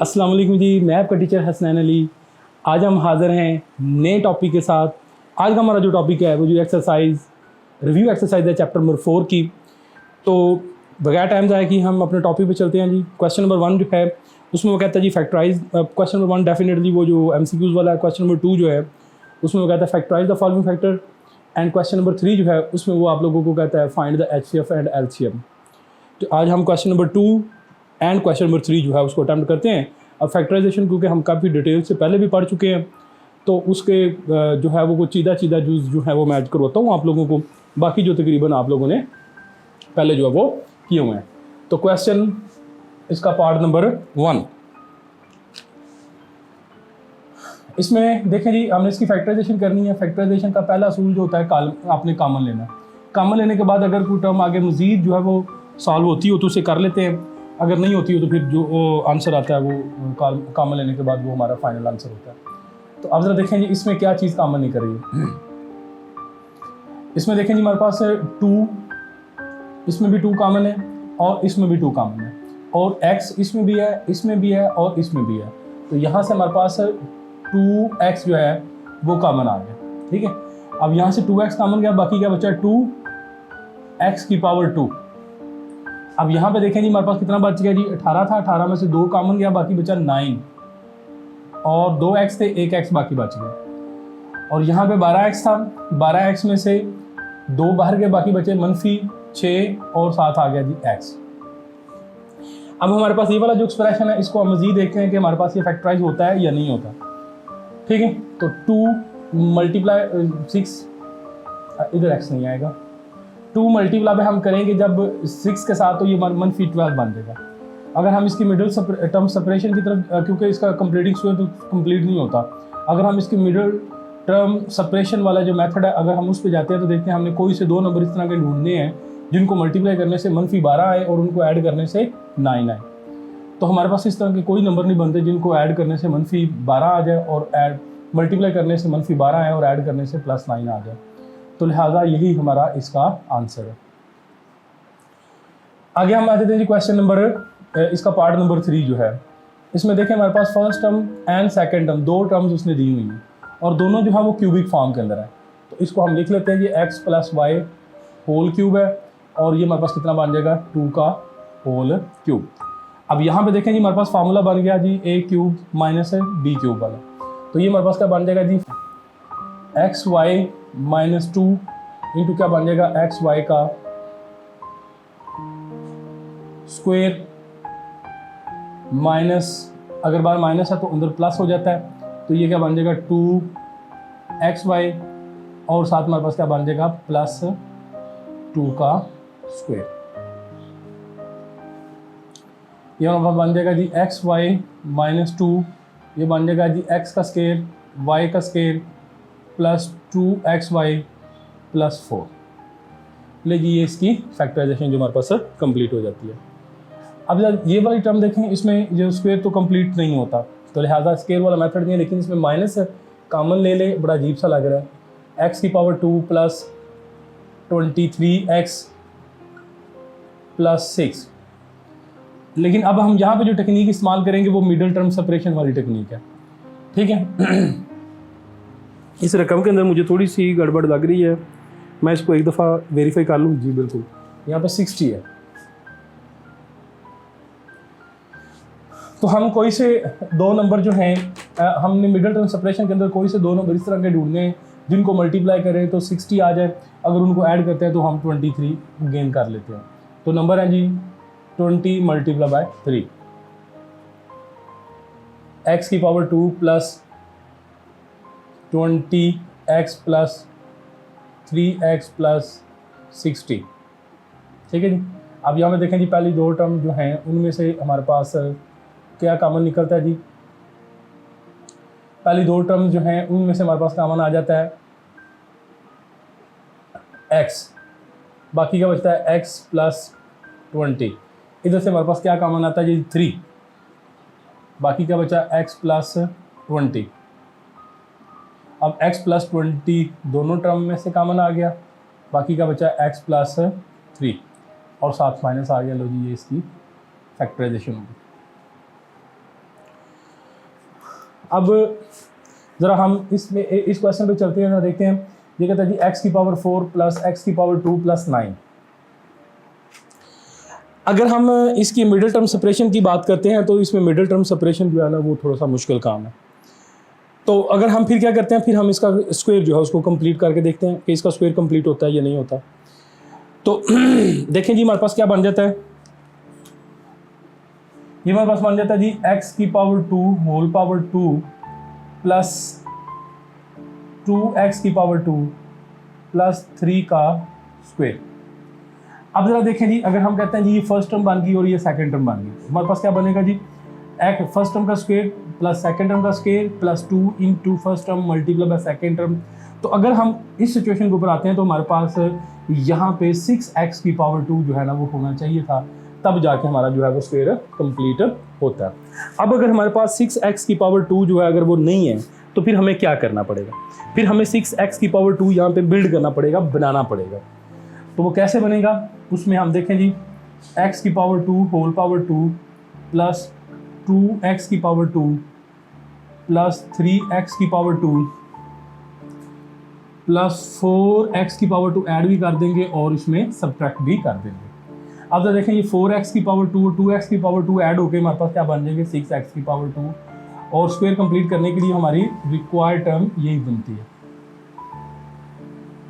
अस्सलाम वालेकुम जी, मैं आपका टीचर हसनैन अली। आज हम हाज़िर हैं नए टॉपिक के साथ। आज का हमारा जो टॉपिक है वो जो एक्सरसाइज रिव्यू एक्सरसाइज है चैप्टर नंबर 4 की। तो बगैर टाइम जाए कि हम अपने टॉपिक पे चलते हैं जी। क्वेश्चन नंबर 1 जो है उसमें वो कहता है जी फैक्टराइज। क्वेश्चन नंबर 1 डेफिनेटली वो जो MCQs वाला है। क्वेश्चन नंबर 2 जो है उसमें वो कहता है factorize the following factor. And question number 3 जो है उसमें वो आप लोगों को कहता है find the HCF and LCM। तो आज हम question number 2 and question number 3 जो है उसको अटैम्प्ट करते हैं। अब फैक्टराइजेशन क्योंकि हम काफ़ी डिटेल से पहले भी पढ़ चुके हैं तो उसके जो है वो कुछ सीधा जो है वो मैं ऐड करवाता हूँ आप लोगों को। बाकी जो तकरीबन आप लोगों ने पहले जो है वो किए हुए हैं। तो क्वेश्चन इसका पार्ट नंबर 1, इसमें देखें जी हमने इसकी फैक्टराइजेशन करनी है। फैक्टराइजेशन का पहला असूल जो होता है आपने कॉमन लेना है। कॉमन लेने के बाद अगर कोई टर्म आगे मज़ीद जो है वो सॉल्व होती हो तो उसे कर लेते हैं, अगर नहीं होती हो तो फिर जो आंसर आता है वो कॉमन लेने के बाद वो हमारा फाइनल आंसर होता है। तो अब ज़रा देखें जी इसमें क्या चीज़ कॉमन नहीं कर रही है। इसमें देखें जी हमारे पास 2, इसमें भी 2 कॉमन है और इसमें भी 2 कॉमन है और x इसमें भी है, इसमें भी है और इसमें भी है। तो यहाँ से हमारे पास 2x जो है वो कॉमन आ गया। ठीक है, अब यहाँ से 2x कॉमन गया, बाकी क्या बचा 2x की पावर 2। अब यहाँ पे देखें जी हमारे पास कितना बच गया जी 18 था, 18 में से 2 कॉमन गया, बाकी बचा 9 और 2x थे 1x बाकी बच गया। और यहाँ पे 12x था, 12x में से 2 बाहर गए, बाकी बचे -6 और साथ आ गया जी x। अब हमारे पास ये वाला जो एक्सप्रेशन है इसको हम मज़ीद देखते हैं कि हमारे पास ये फैक्टराइज होता है या नहीं होता। ठीक है, तो 2 मल्टीप्लाई 6, इधर x नहीं आएगा, 2 मल्टीप्लाई हम करेंगे जब 6 के साथ तो ये -12 बन जाएगा। अगर हम इसकी मिडिल टर्म सेपरेशन की तरफ, क्योंकि इसका कंप्लीटिंग स्क्वायर तो कंप्लीट नहीं होता, अगर हम इसकी मिडिल टर्म सेपरेशन वाला जो मेथड है अगर हम उस पर जाते हैं तो देखते हैं हमने कोई से 2 नंबर इस तरह के ढूंढने हैं जिनको मल्टीप्लाई करने से -12 आए और उनको ऐड करने से 9 आए। तो हमारे पास इस तरह के कोई नंबर नहीं बनते जिनको ऐड करने से -12 आ जाए और ऐड मल्टीप्लाई करने से -12 आए और ऐड करने से +9 आ जाए। तो लिहाजा यही हमारा इसका आंसर है। आगे हम आ जाते हैं जी क्वेश्चन नंबर, इसका पार्ट नंबर 3 जो है इसमें देखें हमारे पास first term and second term 2 terms उसने दी हुई हैं और दोनों जो है वो क्यूबिक फॉर्म के अंदर है। तो इसको हम लिख लेते हैं जी x + y होल क्यूब है और ये हमारे पास कितना बन जाएगा 2 का होल क्यूब। अब यहाँ पे देखें जी हमारे पास फार्मूला बन गया जी a³ - b³ वाला। तो ये हमारे पास क्या बन जाएगा जी xy - 2 इंटू क्या बन जाएगा xy का स्क्वायर माइनस, अगर बार माइनस है तो अंदर प्लस हो जाता है, तो ये क्या बन जाएगा 2xy और साथ हमारे पास क्या बन जाएगा +2 का स्क्वायर। ये हमारे पास बन जाएगा जी xy - 2, ये बन जाएगा जी x का स्क्वायर y का स्क्वायर +2xy + 4। ले जी ये इसकी फैक्टराइजेशन जो हमारे पास कंप्लीट हो जाती है। अब जब ये वाली टर्म देखें इसमें जो स्क्वायर तो कंप्लीट नहीं होता, तो लिहाजा स्क्वायर वाला मेथड नहीं है, लेकिन इसमें माइनस कॉमन ले ले, बड़ा अजीब सा लग रहा है। x की पावर 2 + 23x + 6। लेकिन अब हम यहाँ पे जो टेक्निक इस्तेमाल करेंगे वो मिडिल टर्म सेपरेशन वाली टेक्निक है। ठीक है, इस रकम के अंदर मुझे थोड़ी सी गड़बड़ लग रही है, मैं इसको एक दफ़ा वेरीफाई कर लूँ। जी बिल्कुल, यहाँ पे 60 है। तो हम कोई से 2 नंबर जो हैं हमने मिडिल टर्म सेपरेशन के अंदर कोई से 2 नंबर इस तरह के ढूंढने हैं जिनको मल्टीप्लाई करें तो 60 आ जाए, अगर उनको ऐड करते हैं तो हम 23 गेन कर लेते हैं। तो नंबर है जी 20 × 3, x की पावर 2 + 20x + 3x + 60। ठीक है जी। अब यहाँ पे देखें जी पहली 2 टर्म जो हैं उनमें से हमारे पास क्या कॉमन निकलता है जी। पहली 2 टर्म जो हैं उनमें से हमारे पास कॉमन आ जाता है x, बाकी क्या बचता है x + 20। इधर से हमारे पास क्या कॉमन आता है जी 3, बाकी क्या बचा x + 20। अब x + 20 दोनों टर्म में से कॉमन आ गया, बाकी क्या बचा x + 3 और साथ माइनस आ गया। लो जी ये इसकी फैक्टराइजेशन होगी। अब ज़रा हम इसमें इस क्वेश्चन पे चलते हैं, देखते हैं। ये कहता है जी x की पावर 4 प्लस x की पावर 2 प्लस 9। अगर हम इसकी मिडिल टर्म सेपरेशन की बात करते हैं तो इसमें मिडिल टर्म सेपरेशन जो है ना वो थोड़ा सा मुश्किल काम है। तो अगर हम फिर क्या करते हैं, फिर हम इसका स्क्वायर जो है उसको कंप्लीट करके देखते हैं कि इसका स्क्वायर कंप्लीट होता है या नहीं होता। तो देखें जी हमारे पास क्या बन जाता है, ये हमारे पास बन जाता है जी x की power 2 whole power 2 plus 2x की पावर 2 प्लस 3 का स्क्वायर। अब जरा देखें जी, अगर हम कहते हैं जी ये फर्स्ट टर्म बन गई और ये सेकंड टर्म बन गई, हमारे पास क्या बनेगा जी, एक फर्स्ट टर्म का स्क्वायर प्लस सेकंड टर्म का square plus 2 into first term multiply by second term. तो अगर हम इस सिचुएशन के ऊपर आते हैं तो हमारे पास यहाँ पे 6x की पावर 2 जो है ना वो होना चाहिए था, तब जाके हमारा जो है वो स्क्वायर कंप्लीट होता है। अब अगर हमारे पास 6x की पावर 2 जो है अगर वो नहीं है तो फिर हमें क्या करना पड़ेगा, फिर हमें 6x की पावर 2 यहाँ पे बिल्ड करना पड़ेगा, बनाना पड़ेगा। तो वो कैसे बनेगा, उसमें हम देखें जी x की power 2 whole power 2 plus 2x की पावर 2 प्लस 3x की पावर 2 प्लस 4x की पावर 2 ऐड भी कर देंगे और इसमें सब्ट्रैक्ट भी कर देंगे। अब तो देखें ये 4x की पावर 2 2x की पावर 2 ऐड होकर हमारे पास क्या बन जाएंगे 6x की पावर 2, और स्क्वायर कंप्लीट करने के लिए हमारी रिक्वायर्ड टर्म यही बनती है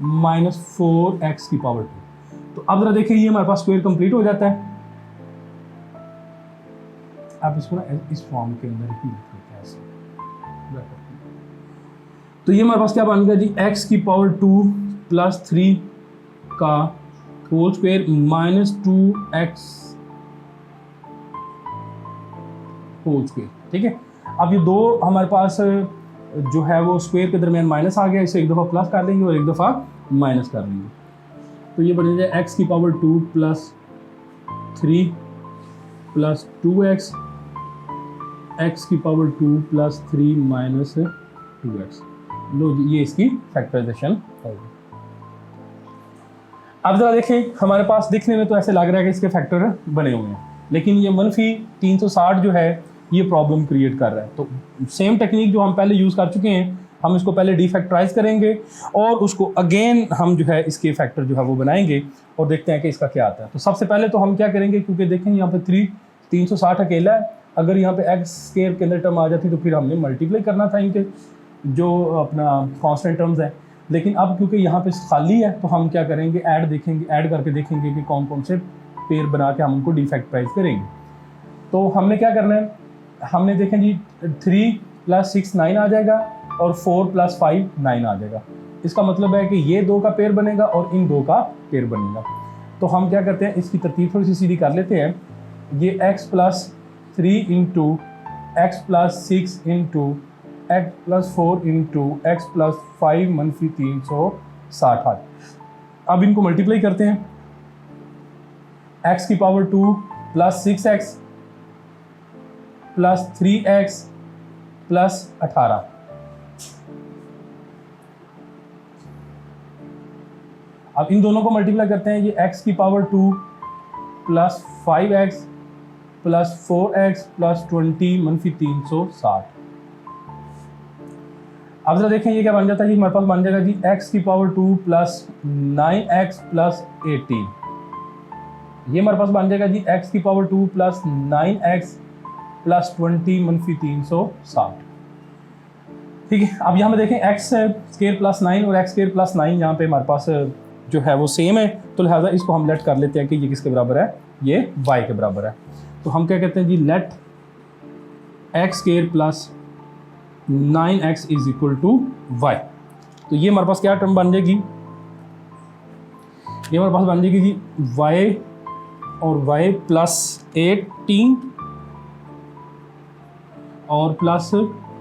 -4x की पावर 2। तो अब जरा देखिए ये हमारे पास स्क्वायर कंप्लीट हो जाता है। आप इसको ना इस फॉर्म के अंदर ही लिखते हैं ऐसे। तो ये हमारे पास क्या बन गया जी x की पावर 2 प्लस 3 का whole square minus 2x whole square. ठीक है, अब ये दो हमारे पास जो है वो स्क्वायर के दरमियान माइनस आ गया, इसे एक दफ़ा प्लस कर लेंगे और एक दफ़ा माइनस कर लेंगे। तो ये बन जाए x की power 2 plus 3 plus 2x x की पावर 2 प्लस 3 माइनस 2x। लो जी ये इसकी फैक्टराइजेशन होगी। अब जरा देखें, हमारे पास दिखने में तो ऐसे लग रहा है कि इसके फैक्टर बने हुए हैं, लेकिन ये मनफी 360 जो है ये प्रॉब्लम क्रिएट कर रहा है। तो सेम टेक्निक जो हम पहले यूज़ कर चुके हैं, हम इसको पहले डिफैक्टराइज करेंगे और उसको अगेन हम जो है इसके फैक्टर जो है वो बनाएंगे और देखते हैं कि इसका क्या आता है। तो सबसे पहले तो हम क्या करेंगे, क्योंकि देखें यहाँ पे 360 अकेला है, अगर यहाँ पे x स्क्वायर के अंदर टर्म आ जाती तो फिर हमने मल्टीप्लाई करना था इनके जो अपना कांस्टेंट टर्म्स है। लेकिन अब क्योंकि यहाँ पे खाली है तो हम क्या करेंगे, ऐड करके देखेंगे कि कौन कौन से पेयर बना के हम उनको डिफैक्टराइज करेंगे। तो हमने क्या करना है, हमने देखें जी 3 + 6 9 आ जाएगा और 4 + 5 9 आ जाएगा। इसका मतलब है कि ये दो का पेयर बनेगा और इन दो का पेयर बनेगा। तो हम क्या करते हैं, इसकी तरतीब थोड़ी सी सीधी कर लेते हैं। ये x + 3 into x + 6 into x + 4 into x + 5 मनफी 360। अब इनको मल्टीप्लाई करते हैं, x की power 2 plus 6x plus 3x plus 18। अब इन दोनों को मल्टीप्लाई करते हैं, ये x की power 2 plus 5x plus 4x plus 20 मनफी 360। अब जरा देखें ये क्या बन जाता है जी, हमारे पास बन जाएगा जी x की पावर 2 प्लस 9x प्लस 18। ये हमारे पास बन जाएगा जी x की पावर 2 प्लस 9x प्लस 20 मनफी 360। ठीक है, अब यहाँ पे देखें x स्क्वायर प्लस 9 और x स्क्वायर प्लस 9 यहाँ पे हमारे पास जो है वो सेम है, तो लिहाजा इसको हम लेट कर लेते हैं कि ये किसके बराबर है, ये y के बराबर है। तो हम क्या कहते हैं जी, let x square plus 9x is equal to y। तो ये हमारे पास क्या टर्म बन जाएगी, ये हमारे पास बन जाएगी जी y और y प्लस 18 और प्लस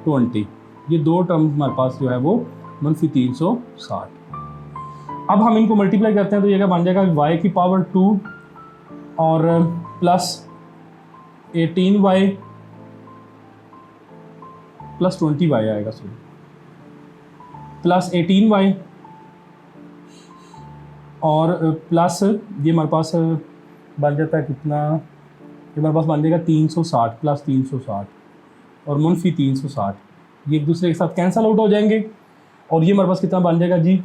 20। ये दो टर्म हमारे पास जो है वो मनफी 360। अब हम इनको मल्टीप्लाई करते हैं तो ये क्या बन जाएगा, y की पावर 2 और प्लस 18y प्लस 20y आएगा, सॉरी प्लस 18y और प्लस ये हमारे पास बन जाता है कितना, ये हमारे पास बन जाएगा 360 प्लस 360 और मनफी 360। ये एक दूसरे के साथ कैंसल आउट हो जाएंगे और ये हमारे पास कितना बन जाएगा जी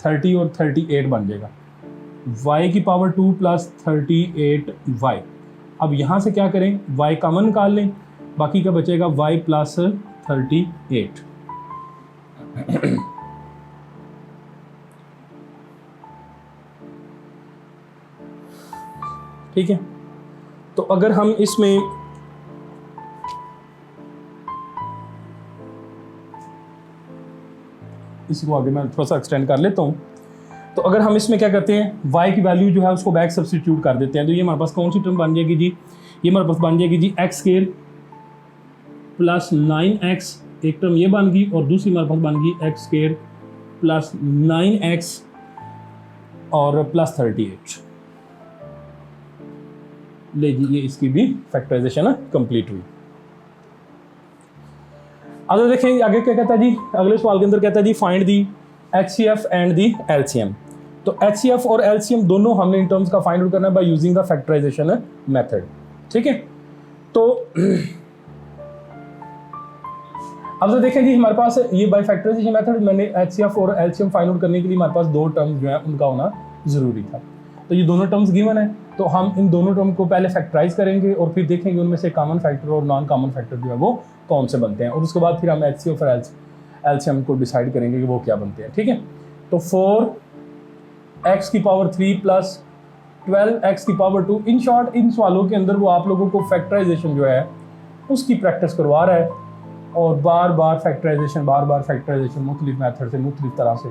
30 और 38 बन जाएगा, y की पावर 2 प्लस 38y। अब यहाँ से क्या करें, y कॉमन निकाल लें, बाकी का बचेगा y प्लस 38। ठीक है, तो अगर हम इसमें इसको आगे मैं थोड़ा सा एक्सटेंड कर लेता हूँ। तो अगर हम इसमें क्या करते हैं, y की वैल्यू जो है उसको बैक सब्स्टिट्यूट कर देते हैं, तो ये हमारे पास कौन सी टर्म बन जाएगी जी, ये हमारे पास बन जाएगी जी एक्स स्क्वायर प्लस 9x, एक टर्म ये बन गई और दूसरी हमारे पास बन गई एक्स स्क्वायर प्लस 9x और प्लस 38। ले जी, ये इसकी भी फैक्टराइजेशन कंप्लीट हुई। अब देखें आगे क्या कहता है जी, अगले सवाल के अंदर कहता है जी find the HCF and the LCM। तो HCF और LCM दोनों हमने इन टर्म्स का फाइंड आउट करना है by using the factorisation method. ठीक है, तो अब तो देखें जी हमारे पास ये बाय फैक्टराइजेशन मेथड मैंने HCF और LCM फाइंड आउट करने के लिए हमारे पास दो टर्म्स जो है उनका होना ज़रूरी था। तो ये दोनों टर्म्स गिवन है, तो हम इन दोनों टर्म को पहले फैक्टराइज करेंगे और फिर देखेंगे उनमें से कॉमन फैक्टर और नॉन कॉमन फैक्टर जो है वो कौन से बनते हैं, और उसके बाद फिर हम HCF और LCM को डिसाइड करेंगे कि वो क्या बनते हैं। ठीक है, तो 4x की पावर 3 प्लस 12x की पावर 2। इन शॉर्ट इन सवालों के अंदर वो आप लोगों को फैक्टराइजेशन जो है उसकी प्रैक्टिस करवा रहा है और बार बार फैक्टराइजेशन मुख्तलिफ मैथड से मुख्तलिफ तरह से,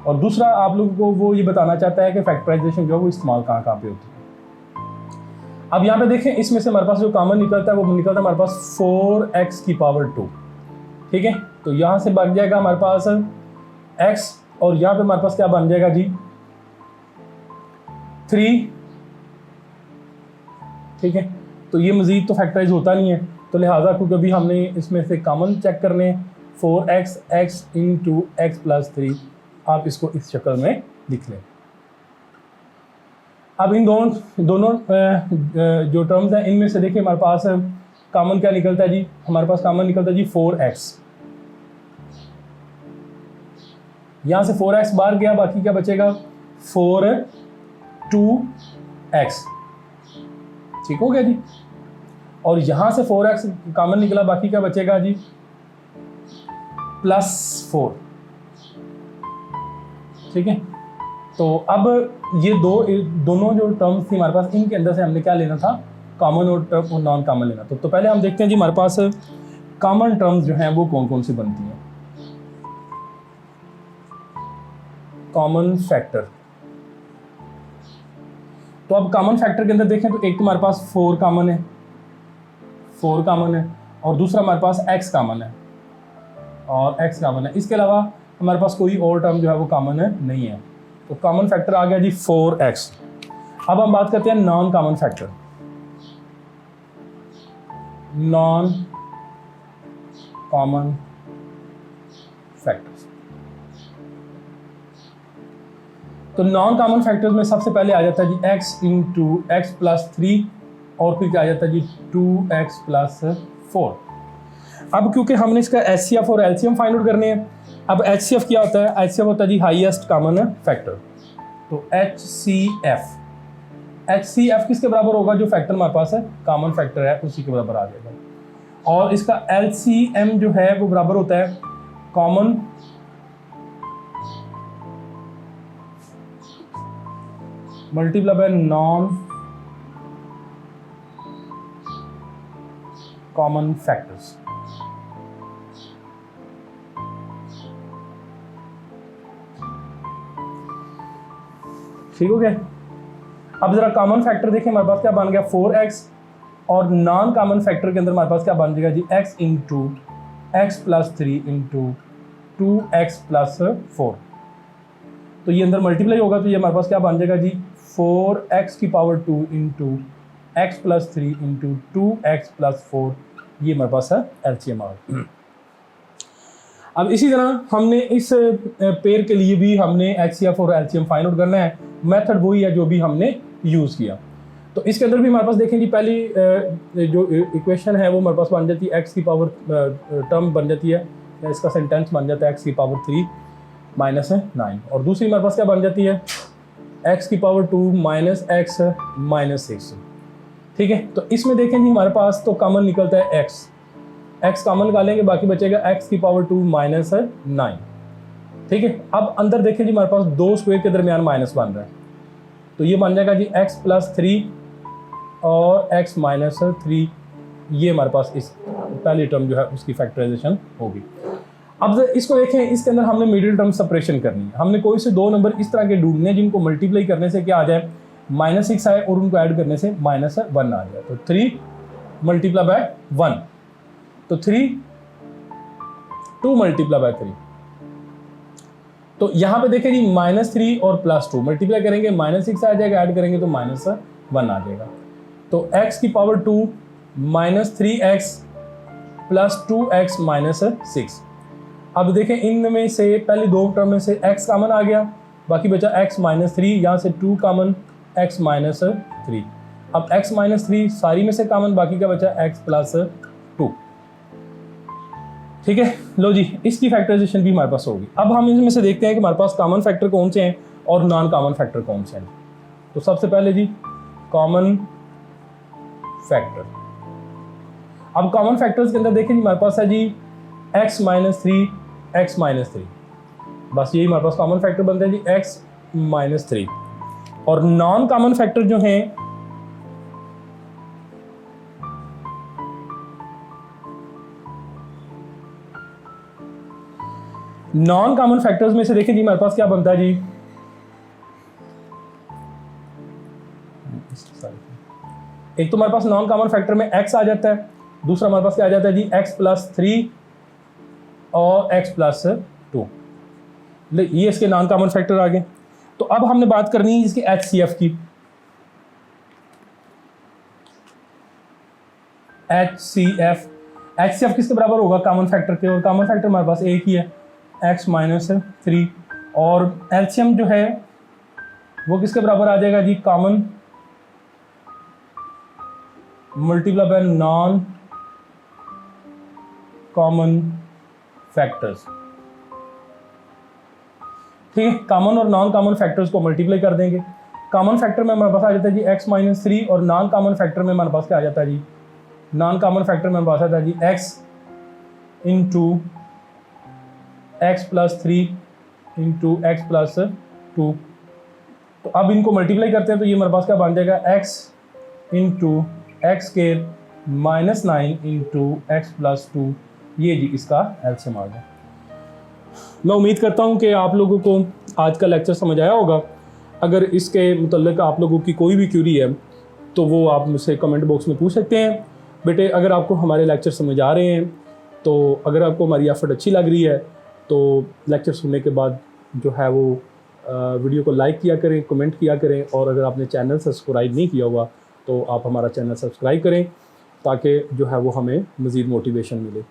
और दूसरा आप लोगों को वो ये बताना चाहता है कि फैक्टराइजेशन जो है वो इस्तेमाल कहाँ पे होती है। अब यहाँ पे देखें, इसमें से हमारे पास जो कॉमन निकलता है वो निकलता है हमारे पास 4x की पावर 2। ठीक है, तो यहाँ से बन जाएगा हमारे पास x और यहाँ पे हमारे पास क्या बन जाएगा जी 3। ठीक है, तो ये मजीद तो फैक्टराइज होता नहीं है, तो लिहाजा क्योंकि अभी हमने इसमें से कॉमन चेक करने 4x x into x plus 3, आप इसको इस शक्ल में लिख लें। अब इन दोनों जो टर्म्स हैं इनमें से देखिए हमारे पास कॉमन क्या निकलता है जी, हमारे पास कॉमन निकलता है जी 4x। यहाँ से 4x बाहर गया, बाकी क्या बचेगा 2x। ठीक हो गया जी, और यहाँ से 4x कॉमन निकला, बाकी क्या बचेगा जी +4। ठीक है, तो अब ये दोनों जो टर्म्स थी हमारे पास, इनके अंदर से हमने क्या लेना था, कॉमन और नॉन कॉमन लेना। तो पहले हम देखते हैं जी हमारे पास कॉमन टर्म्स जो हैं वो कौन कौन सी बनती हैं। कॉमन फैक्टर, तो अब कॉमन फैक्टर के अंदर देखें तो एक तो हमारे पास 4 कॉमन है, और दूसरा हमारे पास x कॉमन है और x कॉमन है। इसके अलावा हमारे पास कोई और टर्म जो है वो कॉमन नहीं है, तो कॉमन फैक्टर आ गया जी 4x। अब हम बात करते हैं non common factor. Non common factors, तो नॉन कॉमन फैक्टर्स में सबसे पहले आ जाता है जी x इंटू एक्स प्लस 3 और फिर क्या आ जाता है जी 2x प्लस 4। अब क्योंकि हमने इसका HCF और LCM फाइंड आउट करने हैं, अब HCF क्या होता है, HCF होता है जी हाईएस्ट कॉमन फैक्टर। तो HCF किसके बराबर होगा, जो फैक्टर हमारे पास है कॉमन फैक्टर है उसी के बराबर आ जाएगा। और इसका LCM जो है वो बराबर होता है common multiply by non common factors. ठीक हो गया। अब जरा कॉमन फैक्टर देखें, हमारे पास क्या बन गया 4x, और नॉन कॉमन फैक्टर के अंदर हमारे पास क्या बन जाएगा जी x into x plus 3 into 2x plus 4। तो ये अंदर मल्टीप्लाई होगा, तो ये हमारे पास क्या बन जाएगा जी 4x की power 2 into x plus 3 into 2x plus 4। ये हमारे पास है LCM। अब इसी तरह हमने इस पेयर के लिए भी हमने HCF और LCM फाइंड आउट करना है। मेथड वही है जो भी हमने यूज़ किया। तो इसके अंदर भी हमारे पास देखें कि पहली जो इक्वेशन है वो हमारे पास बन जाती है x की पावर टर्म बन जाती है या इसका सेंटेंस बन जाता है एक्स की पावर 3 माइनस 9, और दूसरी हमारे पास क्या बन जाती है एक्स की पावर 2 माइनस एक्स माइनस 6। ठीक है, तो इसमें देखें जी हमारे पास तो कॉमन निकलता है एक्स कॉमन निकालेंगे, बाकी बचेगा एक्स की पावर 2 माइनस 9। ठीक है, अब अंदर देखें जी हमारे पास दो स्क्वायर के दरमियान माइनस बन रहा है, तो ये बन जाएगा जी एक्स प्लस 3 और एक्स माइनस 3। ये हमारे पास इस पहली टर्म जो है उसकी फैक्टराइजेशन होगी। अब इसको देखें, इसके अंदर हमने मिडिल टर्म सेपरेशन करनी है। हमने कोई से दो नंबर इस तरह के ढूंढने हैं जिनको मल्टीप्लाई करने से क्या आ जाए -6 आए और उनको ऐड करने से -1 आ जाए। तो 3 मल्टीप्लाई बाय 1, तो 3 2 मल्टीप्लाई बाय 3। तो यहाँ पे देखें जी -3 और +2 मल्टीप्लाई करेंगे -6 आ जाएगा, ऐड करेंगे तो -1 आ जाएगा। तो x की power 2 -3x plus 2x minus 6। अब देखें इनमें से पहली दो टर्म में से x कॉमन आ गया, बाकी बचा x माइनस 3, यहाँ से 2 कॉमन x माइनस 3। अब x माइनस 3 सारी में से कॉमन, बाकी का बचा x प्लस 2। ठीक है, लो जी इसकी फैक्टराइजेशन भी हमारे पास होगी। अब हम इनमें से देखते हैं कि हमारे पास कॉमन फैक्टर कौन से हैं और नॉन कॉमन फैक्टर कौन से हैं। तो सबसे पहले जी कॉमन फैक्टर। अब कॉमन फैक्टर्स के अंदर देखें जी हमारे पास है जी x माइनस 3 x माइनस 3, बस यही हमारे पास कॉमन फैक्टर बनते हैं जी x माइनस 3। और नॉन कॉमन फैक्टर जो हैं नॉन कॉमन फैक्टर्स में से देखें जी हमारे पास क्या बनता है जी एक तो हमारे पास नॉन कॉमन फैक्टर में x आ जाता है, दूसरा हमारे पास क्या आ जाता है जी x प्लस 3 और x प्लस 2। ये इसके नॉन कॉमन फैक्टर आ गए। तो अब हमने बात करनी है इसके HCF की। HCF किसके बराबर होगा कॉमन फैक्टर के, और कॉमन फैक्टर हमारे पास एक ही है x माइनस 3, और एलसीएम जो है वो किसके बराबर आ जाएगा जी common multiply by non common factors. ठीक है, कॉमन और नॉन कॉमन फैक्टर्स को मल्टीप्लाई कर देंगे। कॉमन फैक्टर में हमारे पास आ जाता है जी x माइनस 3, और नॉन कॉमन फैक्टर में हमारे पास क्या आ जाता है जी नॉन कॉमन फैक्टर में हमारे पास आता है जी x into x plus 3 into x plus 2। तो अब इनको मल्टीप्लाई करते हैं तो ये हमारे पास क्या बन जाएगा x into x square minus 9 into x plus 2। ये जी इसका एलसीएम आ गया। मैं उम्मीद करता हूँ कि आप लोगों को आज का लेक्चर समझ आया होगा। अगर इसके मुतल्लिक़ आप लोगों की कोई भी क्यूरी है तो वो आप मुझसे कमेंट बॉक्स में पूछ सकते हैं। बेटे अगर आपको हमारे लेक्चर समझ आ रहे हैं, तो अगर आपको हमारी एफर्ट अच्छी लग रही है तो लेक्चर सुनने के बाद जो है वो वीडियो को लाइक किया करें, कमेंट किया करें, और अगर आपने चैनल सब्सक्राइब नहीं किया हुआ तो आप हमारा चैनल सब्सक्राइब करें ताकि जो है वो हमें मज़ीद मोटिवेशन मिले।